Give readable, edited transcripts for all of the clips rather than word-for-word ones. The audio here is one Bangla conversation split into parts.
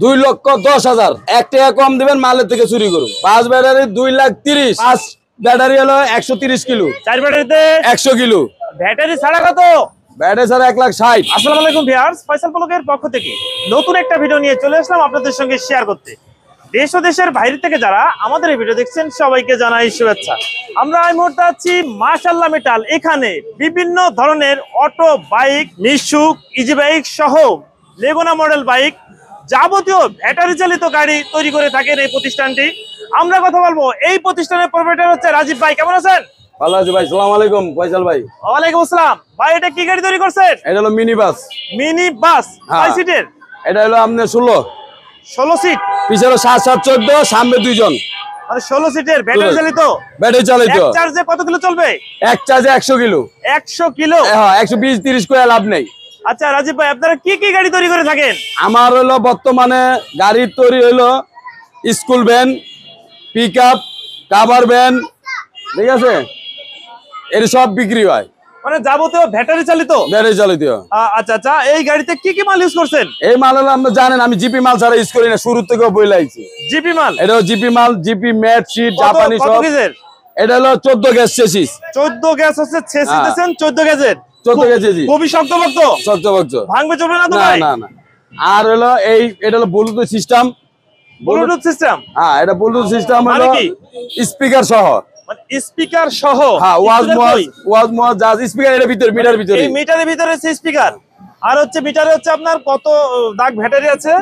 2,10,000 1 টাকা কম দিবেন, মালের থেকে চুরি করুন। 5 ব্যাটারি 2,30,000, 5 ব্যাটারি হলো 130 কিলো, 4 ব্যাটারিতে 100 কিলো। ব্যাটারি ছাড়া কত? ব্যাটারি ছাড়া 1,60,000। আসসালামু আলাইকুম ভিউয়ার্স, ফয়সাল ব্লগের পক্ষ থেকে নতুন একটা ভিডিও নিয়ে চলে আসলাম আপনাদের সঙ্গে শেয়ার করতে। দেশ ও দেশের বাইরে থেকে যারা আমাদের এই ভিডিও দেখছেন সবাইকে জানাই শুভেচ্ছা। আমরা এই মুহূর্তে আছি মাশাআল্লাহ মেটাল। এখানে বিভিন্ন ধরনের অটো, বাইক, মিশুক, ইজি বাইক সহ লেগুনা মডেল বাইক, যাবতীয় ব্যাটারি চালিত গাড়ি তৈরি করে থাকেন এই প্রতিষ্ঠানটি। আমরা কথা বলবো এই প্রতিষ্ঠানের প্রোপাইটার হচ্ছে রাজীব ভাই। কেমন আছেন? ভালো আছি ভাই। আসসালামু আলাইকুম ফয়সাল ভাই। ওয়ালাইকুম আসসালাম। ভাই এটা কি গাড়ি তৈরি করছেন? এটা হলো মিনি বাস। মিনি বাস কয় সিটের? এটা হলো আপনার 16 সিট। পিছনে 7, 7, 14, সামনে 2 জন। মানে 16 সিটের ব্যাটারি চালিত। ব্যাটারি চালিত। এক চার্জে কত কিলো চলবে? এক চার্জে 100 কিলো। 100 কিলো? হ্যাঁ, 120-30 করে লাভ নেই। আচ্ছা রাজীব ভাই, আপনারা কি কি গাড়ি তৈরি করে থাকেন? আমার হলো বর্তমানে গাড়ির তৈরি হলো school van, pickup, cover van, ঠিক আছে, এর সব বিক্রি হয়। মানে যাবতীয় ব্যাটারি চালিত। ব্যাটারি চালিত। আচ্ছা আচ্ছা, এই গাড়িতে কি কি মাল ইউজ করছেন? এই মাল হলো আপনি জানেন আমি জিপি মাল ছাড়া ইউজ করি না, শুরু থেকে বইলাইছি। জিপি মাল? এটা জিপি মাল, জিপি ম্যাট শীট, জাপানি কত সব। গেজের? এটা হলো 14 গ্যাস চেসিস। 14 গ্যাস হচ্ছে চেসিস দিয়েছেন 14 গেজের। 14 গ্যাস চেসিস। খুবই শক্তপোক্ত। শক্তপোক্ত। ভাঙবে চলবে না তো না ভাই? না না। আর হলো এটা হলো ব্লুটুথ সিস্টেম। Bluetooth system? হ্যাঁ, এটা ব্লুটুথ সিস্টেম মানে হলো কি? স্পিকার সহ। মানে স্পিকার সহ? হ্যাঁ, ওয়াজ জাজ স্পিকার এর ভিতর, মিটার ভিতরে। এই মিটারের ভিতরে আছে স্পিকার। আর হচ্ছে মিটারে হচ্ছে আপনার কত দাগ ব্যাটারি আছে?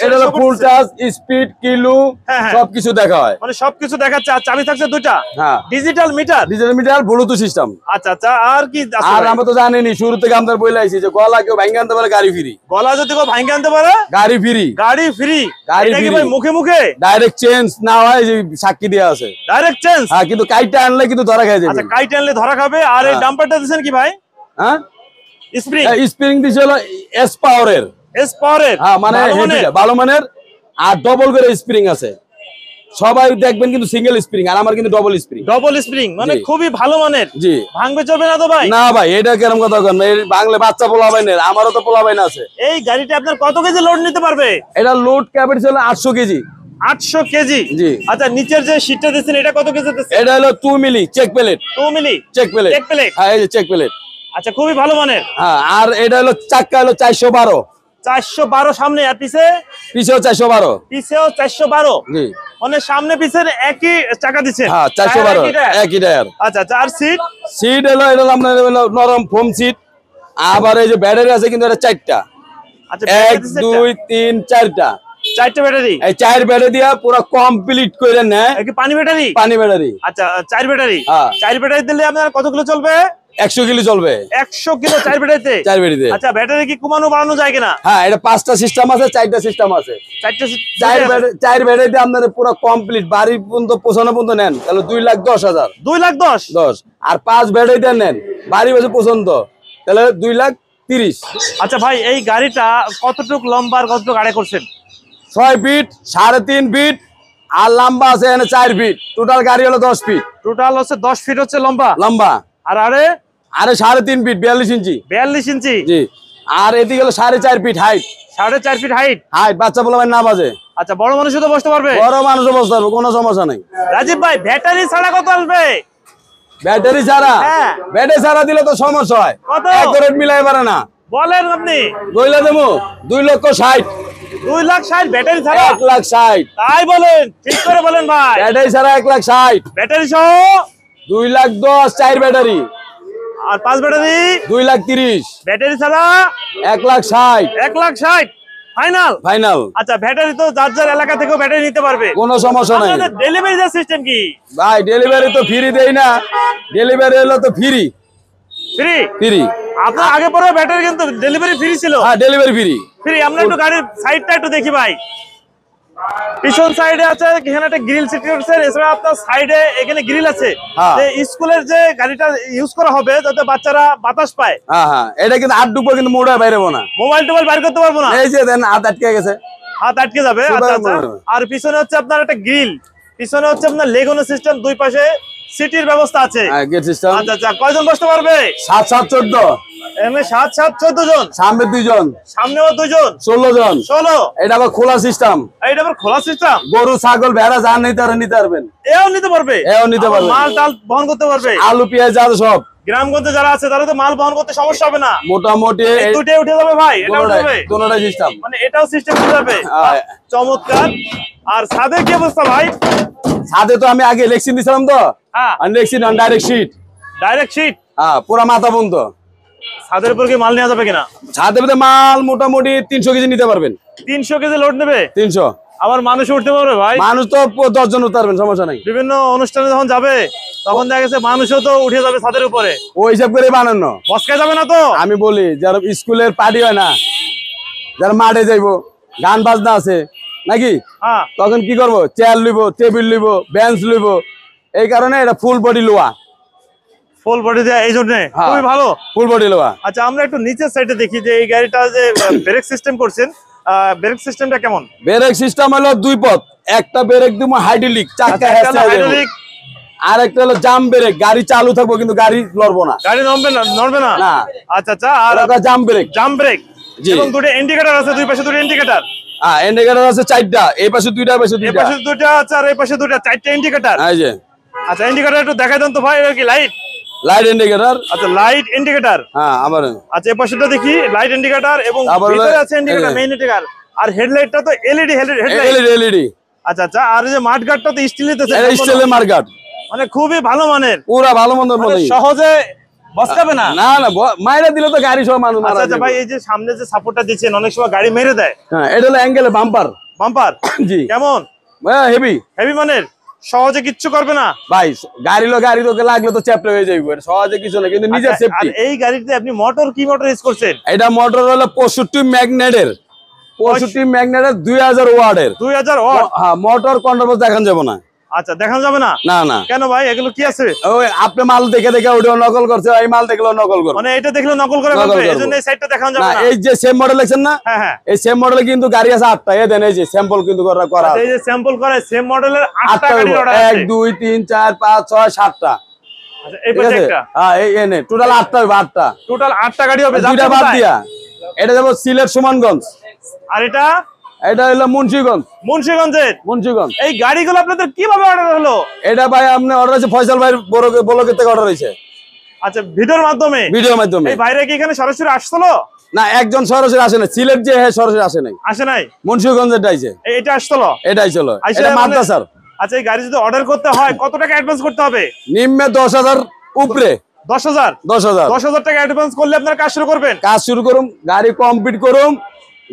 এটা হলো ফুল চার্জ, স্পিড, কিলো হ্যাঁ। সবকিছু দেখা হয়। মানে সবকিছু দেখাচ্ছে। আর চাবি থাকছে দুইটা। হ্যাঁ, digital meter. Digital meter, Bluetooth system. আচ্ছা আচ্ছা, আর কি আছে? আর আমরা তো জানিনি শুরু থেকে আমাদের বলে আইছি যে গলা কেউ ভাঙা আনতে পারে গাড়ি ফ্রি। গলা যদি কেউ ভাঙে আনতে পারে গাড়ি ফ্রি। গাড়ি ফ্রি? গাড়ি এটা কি ফ্রি। ভাই মুখে মুখে? ডাইরেক্ট চেঞ্জ না হয় যে সাক্ষী দেয়া আছে। Direct change? হ্যাঁ, কিন্তু কাইটা আনলে কিন্তু ধরা খেয়ে যাবে। আচ্ছা, কাইট আনলে ধরা খাবে। আর এই ডাম্পারটা দিবেন কি ভাই? হ্যাঁ, স্প্রিং? স্প্রিং দিছে হলো এস পাওয়ারের। এস পাওয়ারের? হ্যাঁ, মানে ভালো মানের। আর ডবল করে স্প্রিং আছে। সবাই দেখবেন কিন্তু সিঙ্গেল স্প্রিং, আর আমার কিন্তু ডবল স্প্রিং। ডবল স্প্রিং মানে খুবই ভালো মানের। জি। ভাঙবে চলবে না তো ভাই? না ভাই, এটা কেরম কথা বলেন? এই বাংলা বাচ্চা পোলাবাই না, আমারও তো পোলাবাই না আছে। এই গাড়িটা আপনার কত কেজি লোড নিতে পারবে? এটা লোড ক্যাপাসিটি হলো 800 কেজি। 800 কেজি? জি। আচ্ছা, নিচের যে শীটটা দিচ্ছেন এটা কত কেজি দিচ্ছেন? এটা হলো 2 milli check plate. 2 milli check plate. Check plate? হ্যাঁ, এই যে চেক প্লেট। আচ্ছা, খুবই ভালো মানের। হ্যাঁ, আর এটা হলো চাক্কা হলো 412। 412 সামনে, আর পিছে? পিছেও 412। পিছেও 412? জি। মানে সামনে পিছের একই চাকা দিচ্ছেন? হ্যাঁ, 412 একই টায়ার। আচ্ছা আচ্ছা, আর সিট? সিট হলো এটা হলো আপনার হলো নরম ফোম সিট। আবার এই যে ব্যাটারি আছে কিন্তু এটা 4টা। আচ্ছা, 1, 2, 3, 4টা। 4টা ব্যাটারি? এই 4 ব্যাটারি দিয়া পুরো কমপ্লিট করে নেয়। কি পানি ব্যাটারি? পানি ব্যাটারি। আচ্ছা, 4 ব্যাটারি? হ্যাঁ। 4 ব্যাটারি দিলে আপনার কত কিলো চলবে? 100 কিলো চলবে। 100 কিলো 4 ব্যাটারিতে? 4 ব্যাটারিতে। আচ্ছা, ব্যাটারি কি কমানো বাড়ানো যায় কিনা? হ্যাঁ, এটা 5টা সিস্টেম আছে, 4টা সিস্টেম আছে। 4 ব্যাটারিতে আপনাদের পুরো কমপ্লিট বাড়ি পর্যন্ত পৌঁছানো পর্যন্ত নেন তাহলে 2,10,000। 2,10,000? আর 5 ব্যাটারিতে নেন বাড়ি বসে পর্যন্ত তাহলে 2,30,000। আচ্ছা ভাই, এই গাড়িটা কতটুকু লম্বা আর কতটুকু আড়ে করছেন? 6 ফিট, 3.5 ফিট, আর লম্বা আছে এখানে 4 ফিট। টোটাল গাড়ি হলো 10 ফিট। টোটাল হচ্ছে 10 ফিট হচ্ছে লম্বা। আর আরে? আরে 3.5 ফিট, 42 ইঞ্চি। 42 ইঞ্চি? জি। আর এদিকে হলো 4.5 ফিট হাইট। 4.5 feet height? বাচ্চা বলবেন না বাজে। আচ্ছা, বড় মানুষও তো বসতে পারবে? বড় মানুষও বসতে পারবে, কোনো সমস্যা নেই। রাজীব ভাই, ব্যাটারি ছাড়া কত আসবে? ব্যাটারি ছাড়া? হ্যাঁ। ব্যাটারি ছাড়া দিলে তো সমস্যা হয়। কত? এক রেট মিলাই পারে না। বলেন আপনি। দইলা দেবো 2,60,000। 2,60,000 ব্যাটারি ছাড়া? 1,60,000। তাই বলেন? ঠিক করে বলেন ভাই। ব্যাটারি ছাড়া 1,60,000। ব্যাটারি সহ? 2,10,000 4 ব্যাটারি। আর 5 ব্যাটারি? 2,30,000। ব্যাটারি ছাড়া? 1,60,000। 1,60,000 ফাইনাল? ফাইনাল। আচ্ছা, ব্যাটারি তো যার যার এলাকা থেকেও ব্যাটারি নিতে পারবে, কোনো সমস্যা নাই। আপনাদের ডেলিভারি সিস্টেম কি ভাই? ডেলিভারি তো ফ্রি দেই না, ডেলিভারি হলো তো ফ্রি। ফ্রি? আপনার আগে পরে ব্যাটারি কিন্তু ডেলিভারি ফ্রি ছিল? হ্যাঁ, ডেলিভারি ফ্রি। আমরা একটু গাড়ির সাইডটা একটু দেখি ভাই। পিছন সাইডে আছে এখানে একটা গ্রিল সেট করেছেন, এছাড়া আপনার সাইডে এখানে গ্রিল আছে। যে স্কুলের যে গাড়িটা ইউজ করা হবে যাতে বাচ্চারা বাতাস পায়। হ্যাঁ, এটা কিন্তু হাত ঢুকবো কিন্তু মোড়ে বাইরেবো না। মোবাইল টোবাইল বাইর করতে পারবো না? এই যে দেন হাত আটকে গেছে। হাত আটকে যাবে? আচ্ছা আচ্ছা। আর পিছনে হচ্ছে আপনার একটা গ্রিল, পিছনে হচ্ছে আপনার লেগুনা সিস্টেম, দুই পাশে সিটির ব্যবস্থা আছে। হ্যাঁ গেট সিস্টেম। আচ্ছা আচ্ছা, কয়জন বসতে পারবে? 7 7 14। এমনি 7 7 14 জন, সামনে 2 জন, সামনেও 2 জন, 16 জন। 16। এটা আবার খোলা সিস্টেম। এটা আবার খোলা সিস্টেম। গরু ছাগল ভেড়া যা নিতে পারবেন। এও নিতে পারবে, এও নিতে পারবে। মাল টাল বহন করতে পারবে। আলু পেঁয়াজ যা সব। গ্রামগঞ্জে যারা আছে তারা তো মাল বহন করতে সমস্যা হবে না। মোটামুটি এই দুটোই উঠে যাবে ভাই, এটা উঠে যাবে। দুটোটাই সিস্টেম। মানে এটাও সিস্টেম উঠে যাবে। চমৎকার। আর ছাদের কি অবস্থা ভাই? ছাদে তো আমি আগে ইলেকশন দিছিলাম তো। হ্যাঁ, আমি election direct sheet. Direct sheet. হ্যাঁ, পুরো মাথা বন্ধ। ছাদের উপর কি মাল নেওয়া যাবে কিনা? ছাদের মধ্যে মাল মোটামুটি 300 কেজি নিতে পারবেন। 300 কেজি লোড নেবে? 300। আবার মানুষ উঠতে পারবে ভাই? মানুষ তো 10 জন উঠতে পারবেন, সমস্যা নাই। বিভিন্ন অনুষ্ঠানে যখন যাবে তখন দেখা গেছে মানুষও তো উঠে যাবে ছাদের উপরে। ওই হিসাব করে বানানো। বসকায় যাবে না তো? আমি বলি যারা স্কুলের পার্টি হয় না, যারা মাঠে যাইবো, গান বাজনা আছে নাকি, হ্যাঁ, তখন কি করবো? চেয়ার লইব, টেবিল লইব, বেঞ্চ লইব। এই কারণে এটা ফুল বডি লোয়া। ফুল বডি দেয়া, এই জন্য হ্যাঁ। খুবই ভালো। ফুল বডি লোয়া। আচ্ছা, আমরা একটু নিচের সাইডে দেখি যে এই গাড়িটা যে ব্রেক সিস্টেম করছেন, ব্রেক সিস্টেমটা কেমন? ব্রেক সিস্টেম হলো 2 পথ। একটা ব্রেক দিব হাইড্রোলিক, চাকা হাইড্রোলিক। আর একটা হলো জাম ব্রেক, গাড়ি চালু থাকবো কিন্তু গাড়ি লড়বো না, গাড়ি নড়বে না। না। আচ্ছা আচ্ছা, আর জাম ব্রেক। জাম ব্রেক। জি। এবং দুটো ইন্ডিকেটর আছে, দুই পাশে দুটো ইন্ডিকেটর। হ্যাঁ, ইন্ডিকেটর আছে 4টা, এই পাশে 2টা, এই পাশে এই 2টা। পাশে দুটো আছে আর এই পাশে দুটো, 4টা ইন্ডিকেটর। এই যে আচ্ছা, ইন্ডিকেটর একটু দেখাই দেন তো ভাই, এটা কি লাইট? Light indicator. আচ্ছা, লাইট ইন্ডিকেটর। হ্যাঁ, আবার আচ্ছা, এই পাশেটা দেখি লাইট ইন্ডিকেটর এবং আবার ভিতরে আছে ইন্ডিকেটর, মেইন ইন্ডিকেটর। আর হেডলাইটটা তো এলইডি হেডলাইট। এলইডি। আচ্ছা আচ্ছা, আর এই যে মাঠ গার্ডটা তো স্টিলের আছে, এটা স্টিলের মার্কেট, মানে খুবই ভালো মানের, পুরা ভালো মন্দ মানে বলি। সহজে বসকাবে না। না না, মাইরা দিলে তো গাড়ি সহ মানুষ মারা আচ্ছা আচ্ছা যাবে। ভাই, এই যে সামনে যে সাপোর্টটা দিচ্ছেন অনেক সময় গাড়ি মেরে দেয়। হ্যাঁ, এটা হলো অ্যাঙ্গেলে বাম্পার। বাম্পার জি। কেমন? হেভি। হেভি মানের, সহজে কিচ্ছু করবে না ভাই। গাড়ি তোকে লাগলে তো চ্যাপটা হয়ে যাইবে, এটা সহজে কিছু না, কিন্তু নিজের আচ্ছা, সেফটি। আর এই গাড়িতে আপনি কি মোটর ইউজ করছেন? এটা মোটর হলো 65 ম্যাগনেটের, 65 ম্যাগনেটের 2000 ওয়াটের। 2000 ওয়াট। হ্যাঁ, মোটর কন্ট্রোল দেখান যাবে না। আচ্ছা, দেখানো যাবে না? না না। কেন ভাই, এগুলো কি আছে? ওই আপনি মাল দেখে দেখে ওটা নকল করছে, এই মাল দেখলেও নকল করবে। মানে এটা দেখলে নকল করে নকল ফেলবে, করবো। এজন্য এই সাইডটা দেখানো যাবে না, না। এই যে সেম মডেল দেখছেন না, হ্যাঁ হ্যাঁ, এই সেম মডেলে কিন্তু গাড়ি আছে 8টা। এই দেন, এই যে স্যাম্পল কিন্তু করা আচ্ছা, এই যে স্যাম্পল করে সেম মডেলের 8টা গাড়ি অর্ডার 1 আছে। 2 3 4 5 6 7টা। আচ্ছা, এই ঠিক পাশে আছে? একটা, হ্যাঁ, এই এনে টোটাল 8টা হবে, 8টা। টোটাল 8টা গাড়ি হবে। দুইটা যাচ্ছে বাদ কোথায়? দিয়া এটা যাব সিলেট সুমনগঞ্জ, আর এটা এটা হলো মুন্সিগঞ্জ। মুন্সিগঞ্জের। মুন্সিগঞ্জ। এই গাড়িগুলো আপনাদের কিভাবে অর্ডার হলো? এটা ভাই আপনি অর্ডার হয়েছে ফয়সাল ভাই বলকের থেকে অর্ডার হয়েছে। আচ্ছা, ভিডিওর মাধ্যমে? ভিডিওর মাধ্যমে। এই ভাইরা কি এখানে সরাসরি আসছিল? না, একজন সরাসরি আসে না, সিলেট যে সরাসরি আসে নাই, আসে নাই, মুন্সিগঞ্জের ডাইছে। এটা আসছিল, এটাই ছিল, আইসা এটা মানে- মাদ্রাসার। আচ্ছা, এই গাড়ি যদি অর্ডার করতে হয় কত টাকা অ্যাডভান্স করতে হবে? নিম্নে 10,000 উপরে 10,000। 10,000 10,000 টাকা অ্যাডভান্স করলে আপনারা কাজ শুরু করবেন? কাজ শুরু করুম, গাড়ি কমপ্লিট করুম,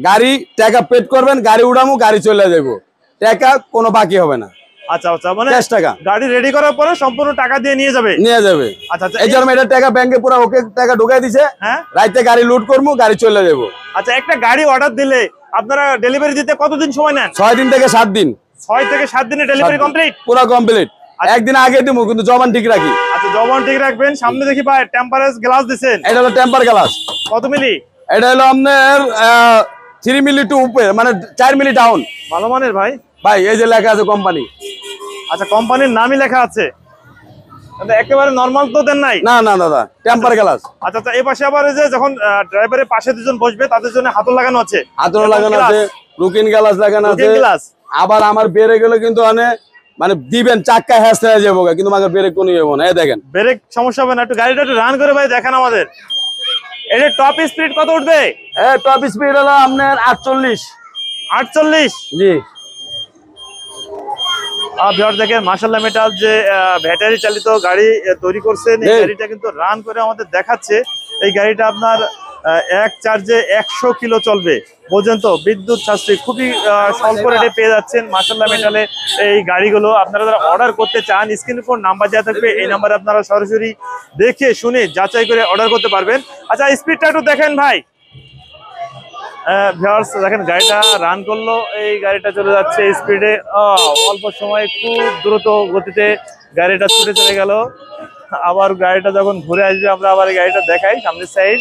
গাড়ি টাকা পেড করবেন, গাড়ি উড়ামু, গাড়ি চলে যাবো, টাকা কোনো বাকি হবে না। আচ্ছা আচ্ছা, মানে ক্যাশ টাকা গাড়ি রেডি করার পরে সম্পূর্ণ টাকা দিয়ে নিয়ে যাবে? নিয়ে যাবে। আচ্ছা আচ্ছা, এই জন্য এটা টাকা ব্যাংকে পুরো ওকে টাকা ঢুকাই দিছে, হ্যাঁ। রাইতে গাড়ি লুট করবো, গাড়ি চলে যাবো। আচ্ছা, একটা গাড়ি অর্ডার দিলে আপনারা ডেলিভারি দিতে কতদিন সময় নেন? 6 দিন থেকে 7 দিন। 6 থেকে 7 দিনে ডেলিভারি কমপ্লিট? পুরো কমপ্লিট। একদিন আগে দিব, কিন্তু জবান ঠিক রাখি। আচ্ছা, জবান ঠিক রাখবেন। সামনে দেখি ভাই টেম্পারেচার গ্লাস দিবেন, এটা হলো টেম্পার গ্লাস। কত মিলি? এটা হলো আপনার 3 মিলি টু উপরে, মানে 4 মিলি ডাউন। ভালো মানের ভাই। ভাই এই যে লেখা আছে কোম্পানি। আচ্ছা, কোম্পানির নামই লেখা আছে, কিন্তু একেবারে নরমাল তো দেন নাই? না না দাদা, টেম্পার গ্লাস। আচ্ছা আচ্ছা, এই পাশে আবার এই যে যখন ড্রাইভারের পাশে দুজন বসবে তাদের জন্য হাতল লাগানো আছে, হাতল লাগানো আছে, লুকিং গ্লাস লাগানো আছে। গ্লাস। আবার আমার বেড়ে গেলে কিন্তু মানে দিবেন চাক্কা হ্যাস হয়ে যাবো, কিন্তু আমার ব্রেক কোনো ইয়ে না। এই দেখেন, ব্রেক সমস্যা হবে না। একটু গাড়িটা একটু রান করে ভাই দেখান আমাদের। এটা টপ স্পিড কত উঠবে? টপ স্পিড হলো আপনার 48। 48? জি। ভিউয়ার দেখেন, মাশাআল্লাহ মেটাল যে ব্যাটারি চালিত গাড়ি তৈরি করছেন, এই গাড়িটা কিন্তু রান করে আমাদের দেখাচ্ছে। এই গাড়িটা আপনার এক চার্জে 100 কিলো চলবে পর্যন্ত, বিদ্যুৎ সাশ্রয়ী, খুবই স্বল্প রেটে পেয়ে যাচ্ছেন মাশাআল্লাহ মেটালে এই গাড়িগুলো। আপনারা যারা অর্ডার করতে চান, স্ক্রিনের উপর নাম্বার দেওয়া থাকবে, এই নাম্বারে আপনারা সরাসরি দেখে শুনে যাচাই করে অর্ডার করতে পারবেন। আচ্ছা, স্পিডটা একটু দেখেন ভাই। ভিউয়ার্স দেখেন, গাড়িটা রান করলো, এই গাড়িটা চলে যাচ্ছে স্পিডে, অল্প সময়ে খুব দ্রুত গতিতে গাড়িটা ছুটে চলে গেল। আবার গাড়িটা যখন ঘুরে আসবে আমরা আবার এই গাড়িটা দেখাই সামনের সাইড।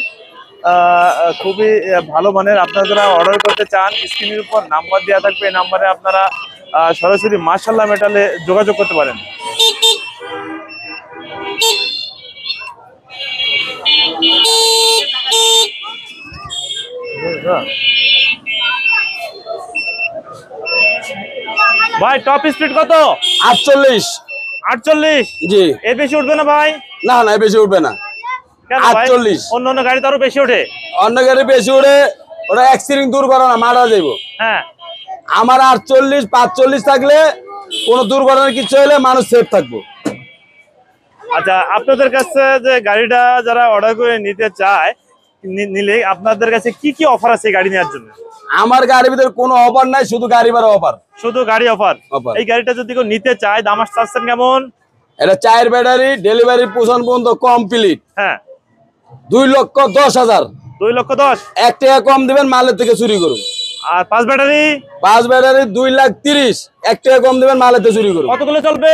খুবই ভালো মানের। আপনারা যারা অর্ডার করতে চান, স্ক্রিনের উপর নাম্বার দেওয়া থাকবে, এই নাম্বারে আপনারা সরাসরি মাশাআল্লাহ মেটালে যোগাযোগ করতে পারেন। ভাই টপ স্পিড কত? 48। 48? জি। এর বেশি উঠবে না ভাই? না না, বেশি উঠবে না। কেন ভাই? 48। অন্য অন্য গাড়ি তো আরো বেশি ওঠে। অন্য গাড়ি বেশি উঠে, ওরা অ্যাক্সিডেন্ট দূর করে না, মারা যাইব। হ্যাঁ। আমার 48 45 থাকলে কোনো দুর্ঘটনার কিছু হলে মানুষ সেফ থাকবো। আচ্ছা, আপনাদের কাছে যে গাড়িটা যারা অর্ডার করে নিতে চায়, নিলে আপনাদের কাছে কি কি অফার আছে এই গাড়ি নেওয়ার জন্য? আমার গাড়ির ভিতরে কোনো অফার নাই, শুধু গাড়ি ভাড়া অফার। শুধু গাড়ি অফার? অফার। এই গাড়িটা যদি কেউ নিতে চায় দাম চাচ্ছেন কেমন? এটা 4 ব্যাটারি, ডেলিভারি পৌঁছান পর্যন্ত কমপ্লিট। হ্যাঁ। 2,10,000। 2,10,000? 1 টাকা কম দিবেন, মালের থেকে চুরি করুন। আর 5 ব্যাটারি? 5 ব্যাটারি 2,30,000। 1 টাকা কম দিবেন, মালের থেকে চুরি করুন। কতগুলো চলবে?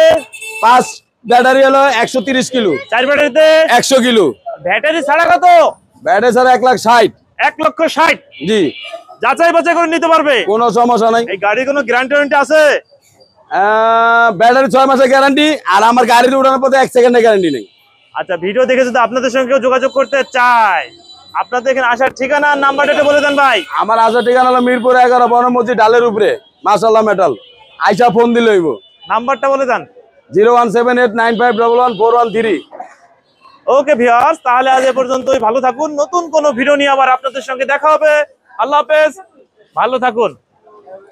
5 ব্যাটারি হলো 130 কিলো। 4 ব্যাটারিতে 100 কিলো। ব্যাটারি ছাড়া কত? ব্যাটারি ছাড়া 1,60,000। 1,60,000? জি। যাচাই বাছাই করে নিতে পারবে? কোনো সমস্যা নাই। এই গাড়ির কোনো গ্যারান্টি ওয়ারেন্টি আছে? ব্যাটারি 6 মাসের গ্যারান্টি, আর আমার গাড়িতে উঠানোর পথে 1 সেকেন্ডের গ্যারান্টি নেই। আচ্ছা, ভিডিও দেখে যদি আপনাদের সঙ্গে কেউ যোগাযোগ করতে চায়, আপনাদের এখানে আসার ঠিকানা আর নাম্বারটা একটু বলে দেন ভাই। আমার আসার ঠিকানা হলো মিরপুর 11 বনমসজিদ ডালের উপরে, মাশাআল্লাহ মেটাল। আইসা ফোন দিলে হইব। নাম্বারটা বলে দেন। 01789514113। ওকে ভিউয়ার্স, তাহলে আজ এ পর্যন্তই। ভালো থাকুন। নতুন কোনো ভিডিও নিয়ে আবার আপনাদের সঙ্গে দেখা হবে। আল্লাহ হাফেজ, ভালো থাকুন।